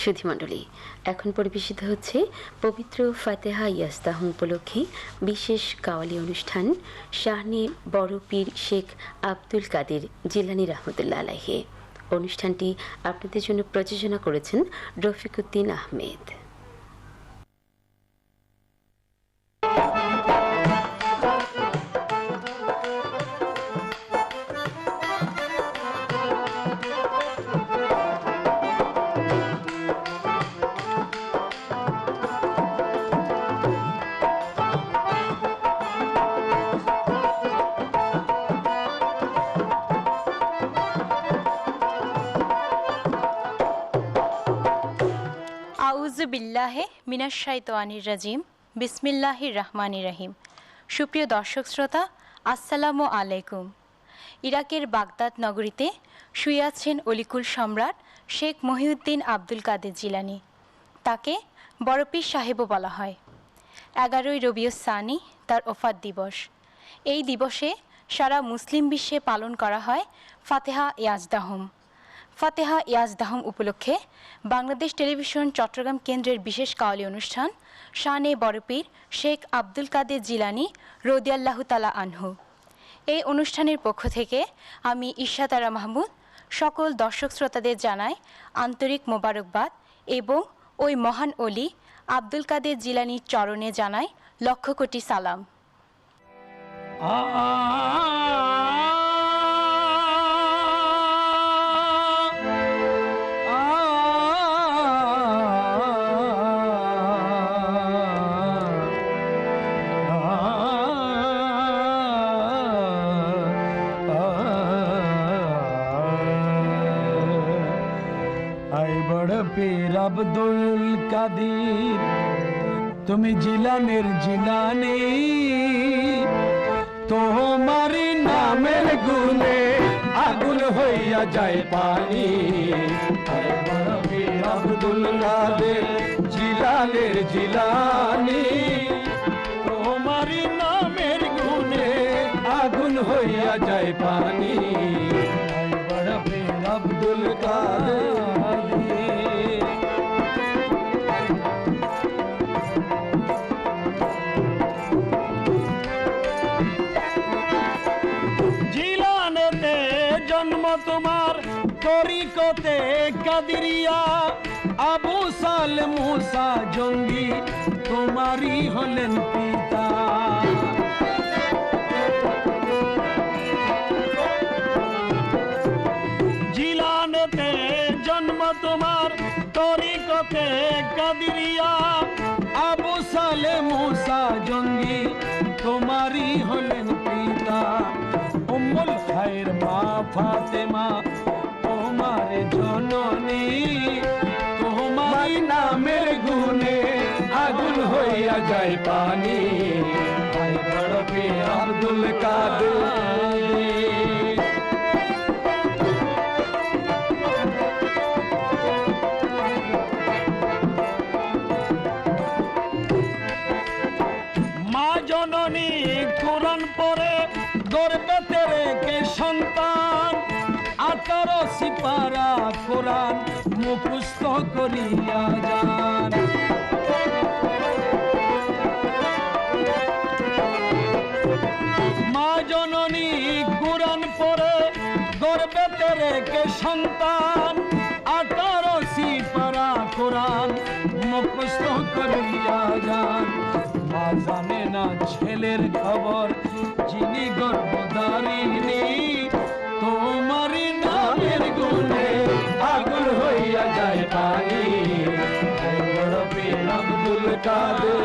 সুধীমণ্ডলী, এখন পরিবেশিত হচ্ছে পবিত্র ফাতেহা ইয়াজদাহুম উপলক্ষে বিশেষ কাওয়ালি অনুষ্ঠান শাহনে বড় পীর শেখ আব্দুল কাদের জিলানী রহমতুল্লাহ আলাইহি। অনুষ্ঠানটি আপনাদের জন্য প্রযোজনা করেছেন রফিকুদ্দিন আহমেদ। বিল্লাহে মিনাশ শাইতানির রাজিম। বিসমিল্লাহির রহমানির রহিম। সুপ্রিয় দর্শক শ্রোতা, আসসালামু আলাইকুম। ইরাকের বাগদাদ নগরীতে শুয়ে আছেন অলিকুল সম্রাট শেখ মহিউদ্দিন আব্দুল কাদের জিলানী। তাকে বড় পীর সাহেবও বলা হয়। 11ই রবিউস সানি তার ওফাত দিবস। এই দিবসে সারা মুসলিম বিশ্বে পালন করা হয় ফাতেহা ইয়াজদাহুম। ফাতেহা ইয়াজদাহুম উপলক্ষে বাংলাদেশ টেলিভিশন চট্টগ্রাম কেন্দ্রের বিশেষ কাওয়ালি অনুষ্ঠান শানে বড় পীর শেখ আব্দুল কাদের জিলানী রাদিয়াল্লাহু তাআলা আনহু। এই অনুষ্ঠানের পক্ষ থেকে আমি ইশাতারা মাহমুদ সকল দর্শক শ্রোতাদের জানাই আন্তরিক মোবারকবাদ এবং ওই মহান অলি আব্দুল কাদের জিলানীর চরণে জানাই লক্ষ কোটি সালাম। পীর আব্দুল কাদের তুমি জিলানের জিলানী, তোমার নামের গুণে আগুন হইয়া যায় পানি। পীর আব্দুল কাদের জিলানের জিলানী, তোমার নামের গুণে আগুন হইয়া যায় পানি। বড় পীর আব্দুল কাদের তোমার তরিকতে কাদিরিয়া, আবু সাল মুসা জঙ্গি তোমারই হলেন পিতা। জিলানেতে জন্ম তোমার তরিকতে কাদিরিয়া, আবু সাল মুসা জঙ্গি তোমারই হলেন পিতা। উম্মুল খায়ের মা ফাতেমা তোমার জননী, তোমার নামের গুণে আগুন হইয়া যায় পানি। বড় পীর আব্দুল কাদের মা জননী কোরআন পড়ে গর্বেতে রেখে সন্তান, 18 সিপারা কোরআন মুখস্থ করিয়া যান। মা জননী কোরআন পড়ে গর্বেতে রেখে সন্তান, 18 সিপারা কোরআন মুখস্থ করিয়া যান। মা জানে না ছেলের খবর যিনি গর্ভধারিণী, তোমার নামের গুণে আগুন হইয়া যায় পানি। বড় পীর আব্দুল কাদের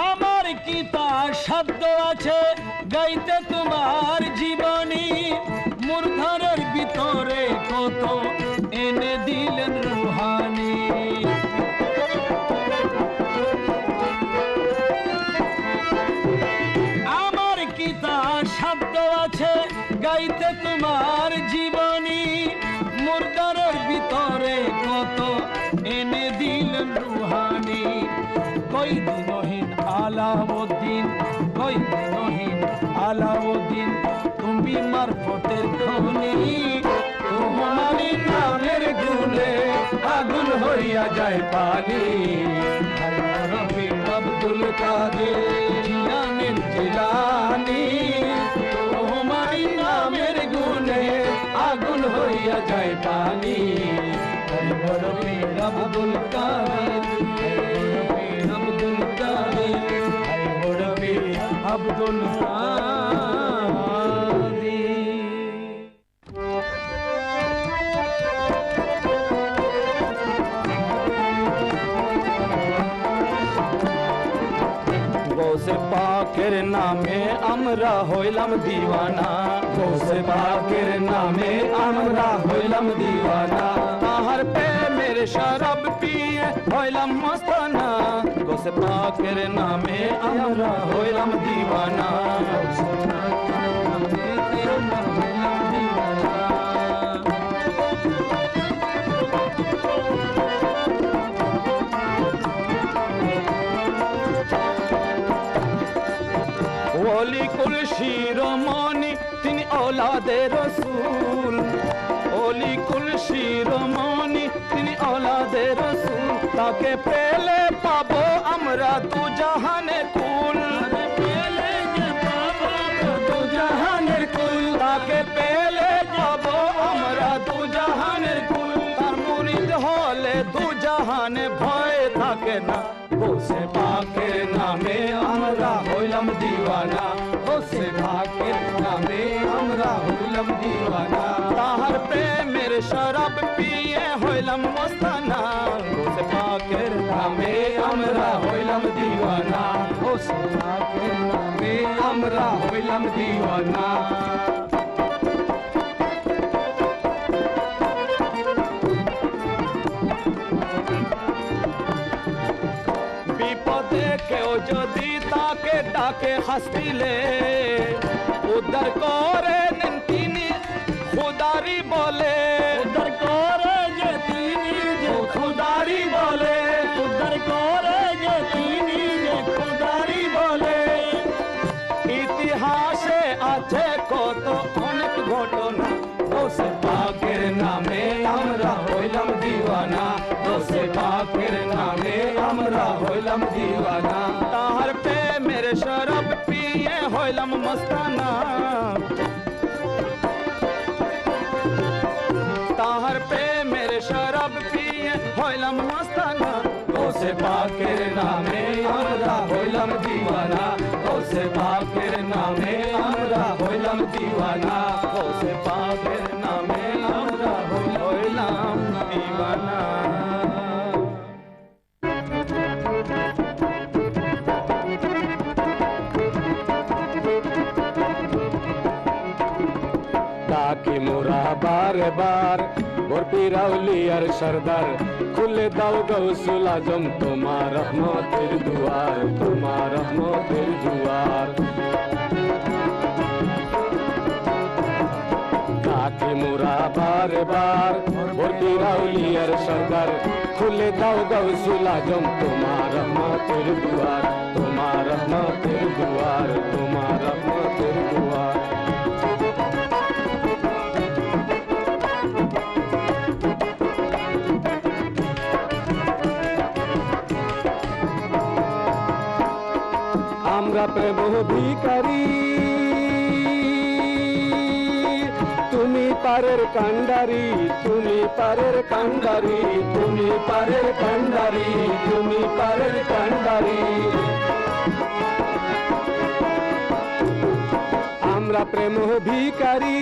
আমার কি তা শব্দ আছে গাইতে তোমার জীবনী, মূর্ধনের ভিতরে কত এনে দিলেন রুহানি। আমার কি তা শব্দ আছে গাইতে তোমার জীবনী, মূর্ধনের ভিতরে কত এনে দিলেন রুহানি। কই দিনহীন আলাউদ্দিন দিন ওই দিনহীন আলাউদ্দিন তুমি মারফতের খনি তোমারই নামের গুণে আগুন হইয়া যায় পানি রবি আব্দুল কাদের জিলানীর জিলানী তোমারই নামের গুণে আগুন হইয়া যায় পানি রবি আব্দুল কাদের আব্দুল কাদের রবি আব্দুল কাদের গৌসে পাকের নামে আমরা হইলাম দিওয়ানা গৌসে পাকের নামে আমরা হইলাম দিওয়ানা তাহার প্রেমের শরাব পিয়ে হইলাম মস্তানা গৌসে পাকের নামে আমরা হইলাম দিওয়ানা অলিকুল শিরোমণি তিনি औलादे रसूल অলিকুল শিরোমণি তিনি औलादे रसूल তাকে পেলে পাবো আমরা দু জাহানের কুল পেলে যে পাবো দু জাহানের কুল তাকে পেলে পাবো আমরা দু জাহানের কুল তার মুরিদ হলে দু জাহানে ভয় থাকে না গৌসে পাকের নামে আমরা হইলাম দিওয়ানা গৌসে পাকের নামে আমরা হইলাম দিওয়ানা তাহার প্রেমের শরাব পিয়ে হইলাম মস্তানা গৌসে পাকের নামে আমরা হইলাম দিওয়ানা গৌসে পাকের নামে আমরা হইলাম দিওয়ানা কেউ যদি তাকে ডাকে হাসিলে উদ্ধার করে তিনি খুদারি বলে উদ্ধার করে যে তিনি যে খুদারি বলে উদ্ধার করে যে তিনি যে খুদারি বলে ইতিহাসে আছে কত অনেক ঘটনা গৌসে পাকের নামে আমরা হইলাম দিওয়ানা গৌসে পাকের নামে আমরা হইলাম দিওয়ানা তাহার প্রেমের শরাব পিয়ে হইলাম মস্তানা তাহার প্রেমের শরাব পিয়ে হইলাম মস্তানা গৌসে পাকের নামে আমরা হইলাম দিওয়ানা গৌসে পাকের নামে আমরা হইলাম দিওয়ানা গৌসে পাকের নামে আমরা হইলাম দিওয়ানা ताकि मोरा बार बार भरपूर औलियार सरदार खुले दाओ गौसुल आजम तुम्हार रहमतेर दुआर तुम्हार रहमतेर दुआर ताकि मोरा बार बार भरपूर औलियार सरदार खुले दाओ गौसुल आजम तुम्हार रहमतेर दुआर तुम्हार रहमतेर दुआर तुम्हार रहमतेर दुआर আমরা প্রেম ভিখারি তুমি পারের কান্ডারি তুমি পারের কান্ডারি তুমি পারের কান্ডারি তুমি পারের কান্ডারি আমরা প্রেম ভিখারি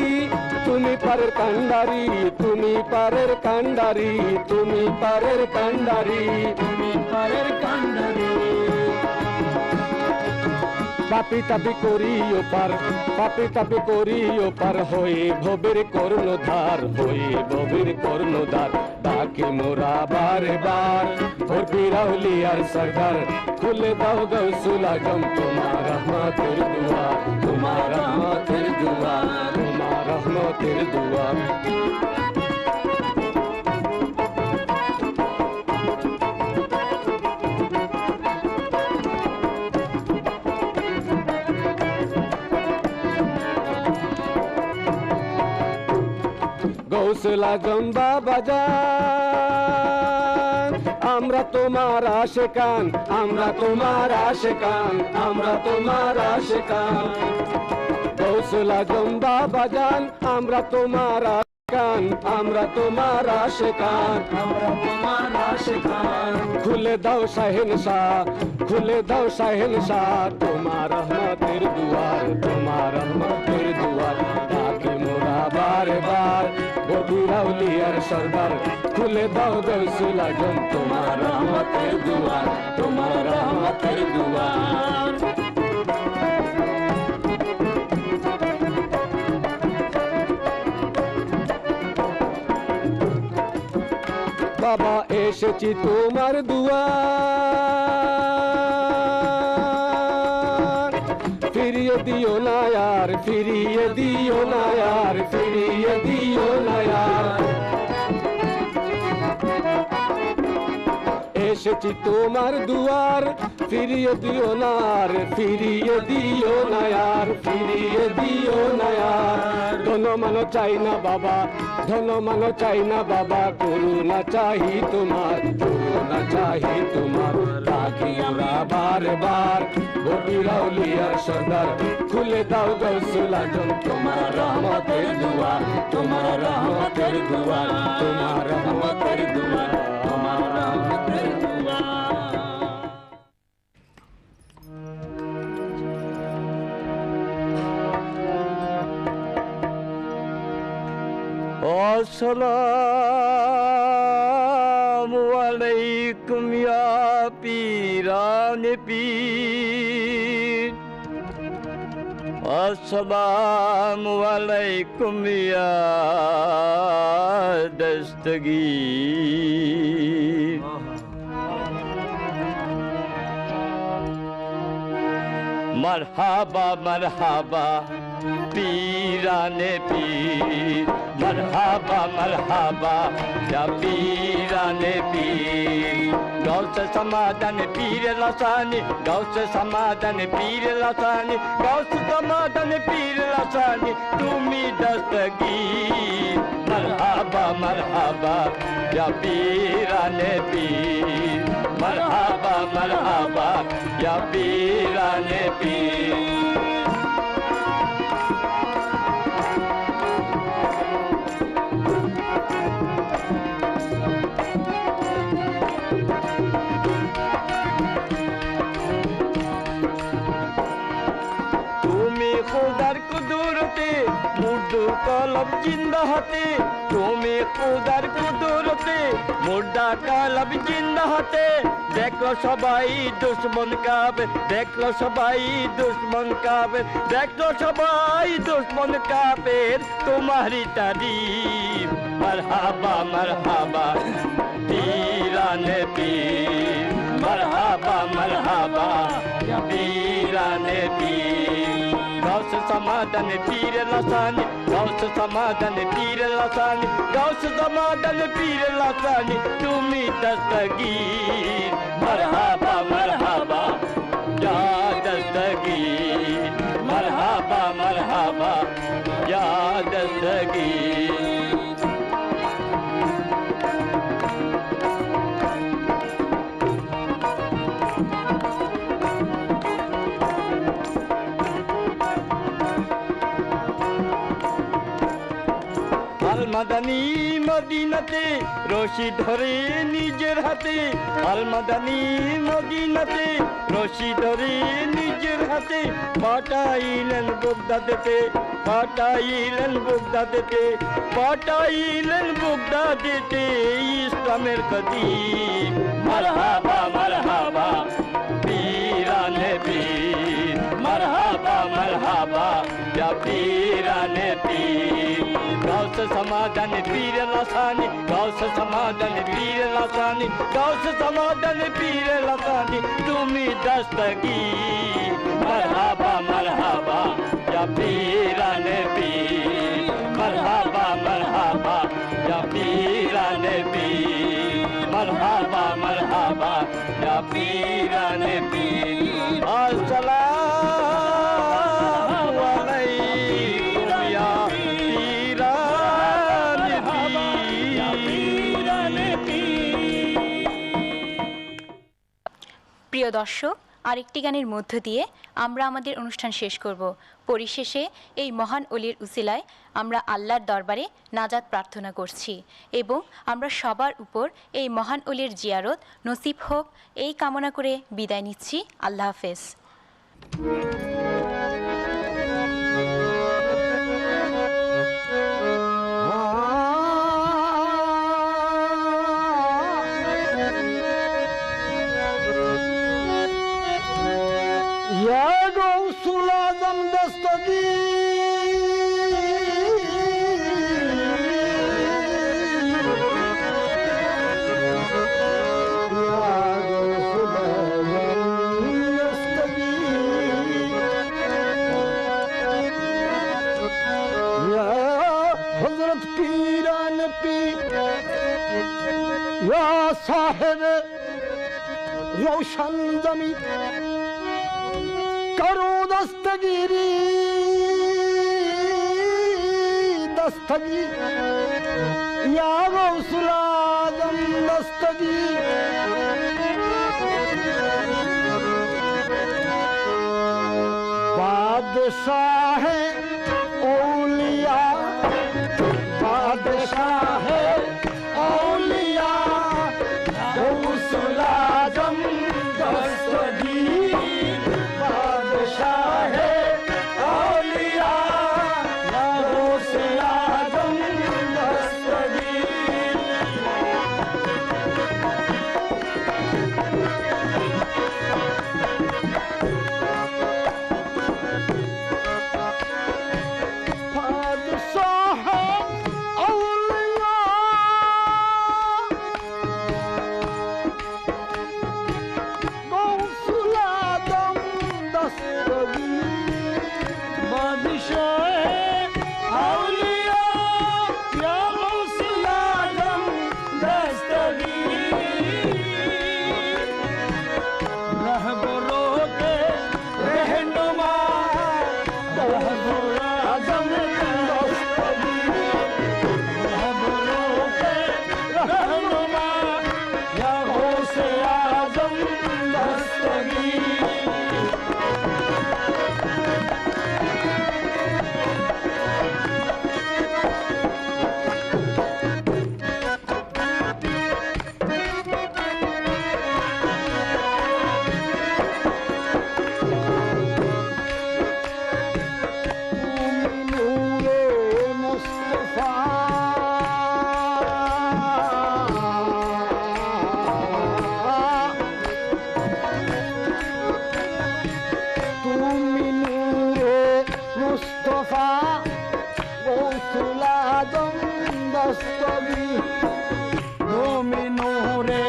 তুমি পারের কান্ডারি তুমি পারের কান্ডারি তুমি পারের কান্ডারি তুমি পারের কান্ডারি পাপি তাপি করিও পার পাপি তাপি করিও পার হয়ে ভবের কর্ণধার হয়ে ভবের কর্ণধার ডাকে মোরা বারে বার ভরপুর আউলিয়ার সরদার খুলে দাও গৌসুল আজম তোমার রহমতের দুয়ার তোমার রহমতের দুয়ার তোমার রহমতের দুয়ার গৌসুল আজম বাবা জান আমরা তোমার আশিকান আমরা তোমার আশিকান আমরা তোমার আশিকান গৌসুল আজম বাবা জান আমরা তোমার আশিকান আমরা তোমার আশিকান আমরা তোমার আশিকান খুলে দাও শাহেনশাহ খুলে দাও শাহেনশাহ তোমার রহমতের দুয়ার তোমার রহমতের দুয়ার ডাকে মোরা বারে বার গভীর আউলিয়ার সরদার খুলে দাও গৌসুল আজম তোমার রহমতের দুয়ার তোমার রহমতের দুয়ার বাবা এসেছি তোমার দুয়ার ফিরিয়ে দিও না यार ফিরিয়ে দিও না यार ফিরিয়ে দিও না यार এসেছি তোমার দুয়ার ফিরিয়ে দিও না রে ফিরিয়ে দিও না यार ফিরিয়ে দিও না यार ধন মান চাই না বাবা ধন মান চাই না বাবা করুণা চাহি তোমার করুণা চাহি তোমার ডাকি আমরা বারে বার গভীর আউলিয়ার সরদার খুলে দাও গৌসুল আজম তোমার রহমতের দুয়ার তোমার রহমতের দুয়ার তোমার রহমতের দুয়ার তোমার রহমতের দুয়ার আসসালামু আলাইকুম ইয়া পীরানে পীর আসসালামু আলাইকুম ইয়া দস্তগীর মারহাবা মারহাবা পীরানে পীর मरहबा मरहबा या पीराने पीर गौस समाधान पीर लसानी गौस समाधान पीर लसानी गौस समाधान पीर लसानी तुम्ही दस्तगीर मरहबा मरहबा या पीराने पीर मरहबा मरहबा या पीराने पीर खुदार कुदरते मुर्दू कलब जिंदा हाथे तुम्हें खुदार कुदरते मुर्दा कलब जिंदा हाथे देखो सबाई दुश्मन काबे देखो सबाई दुश्मन काबे देखो सबाई दुश्मन काबे तुम्हारी तारीफ मरहबा मरहबा पीराने पीर मरहबा मरहबा पीराने पीर गौस समाधान पीर लसानी गौस समाधान पीर लसानी गौस समाधान पीर लसानी तुम्ही दस्तगीर मरहबा मरहबा या दस्तगीर मरहबा मरहबा या दस्तगीर আলমাদানি মদিনাতে রশি ধরে নিজের হাতে আলমাদানি মদিনাতে রশি ধরে নিজের হাতে পাঠাইলেন বগদাদেতে পাঠাইলেন বগদাদেতে পাঠাইলেন বগদাদেতে ইসলামের খতীব মারহাবা মারহাবা পীরানে পীর মারহাবা মারহাবা ইয়া পীরানে পীর गौस समाधान पीर लसानी गौस समाधान पीर लसानी गौस समाधान पीर लसानी तुम्ही दस्तगीर मरहबा मरहबा या पीराने पीर मरहबा मरहबा या पीराने पीर मरहबा मरहबा या पीराने पीर अस्सलामु अलैकुम या पीराने पीर দর্শক, আরেকটি গানের মধ্য দিয়ে আমরা আমাদের অনুষ্ঠান শেষ করব। পরিশেষে এই মহান অলির উসিলায় আমরা আল্লাহর দরবারে নাজাত প্রার্থনা করছি এবং আমরা সবার উপর এই মহান অলির জিয়ারত নসিব হোক এই কামনা করে বিদায় নিচ্ছি। আল্লাহ হাফেজ। साहिब रोशन जमी करो दस्तगिरी दस्तगी या गौसुल आज़म दस्तगी बादशाह औलिया बादशाह औलिया गौसुल आज़म दस्तगीर बादशाह औलिया गौसुल आज़म दस्तगीर बादशाह औलिया गौसुल आज़म दस्तगीर बादशाह औलिया या गौसुल आज़म दस्तगीर रहबरों के रहनुमा गौसुल आज़म दस्तगीर रहबरों के रहनुमा या गौसुल आज़म दस्तगीर नूरे मुस्तफा तुम नूरे मुस्तफा गौसुल आज़म दस्तगीर तुम नूरे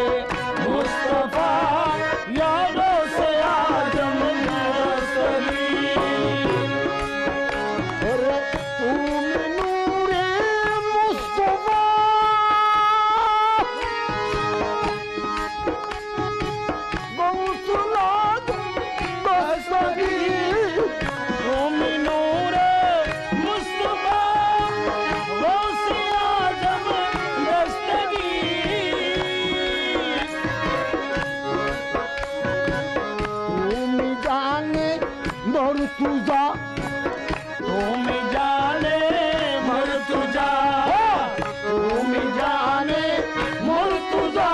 मुस्तफा या गौसुल आज़म दस्तगीर अरे तुम नूरे मुस्तफा गौसुल आज़म दस्तगीर तुम नूरे मुस्तफा गौसुल आज़म दस्तगीर तुम जाने मर्तुजा तुम जाने मर्तुजा तुम जाने मर्तुजा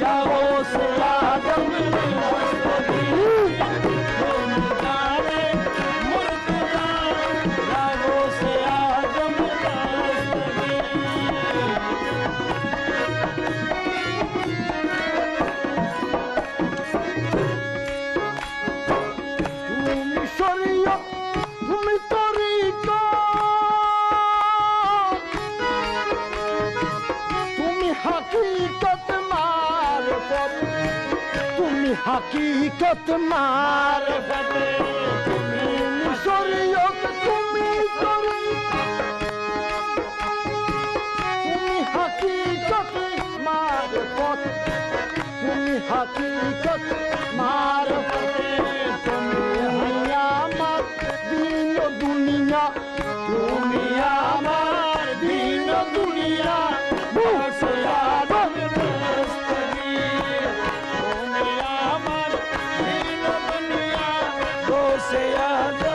या गौसुल आज़म दस्तगीर तुम जाने मर्तुजा या गौसुल आज़म दस्तगीर তুমি শরীয়ত তুমি তরিকা তুমি হাকিকত মারফত তুমি হাকিকত মারফত তুমি শরীয়ত তুমি তরিকা তুমি হাকিকত মারফত তুমি হাকিকত মারফত তুমি আমার দিন দুনিয়া তুমি আমার দিন দুনিয়া গৌসুল আযম দস্তগীর তুমি আমার সে আজ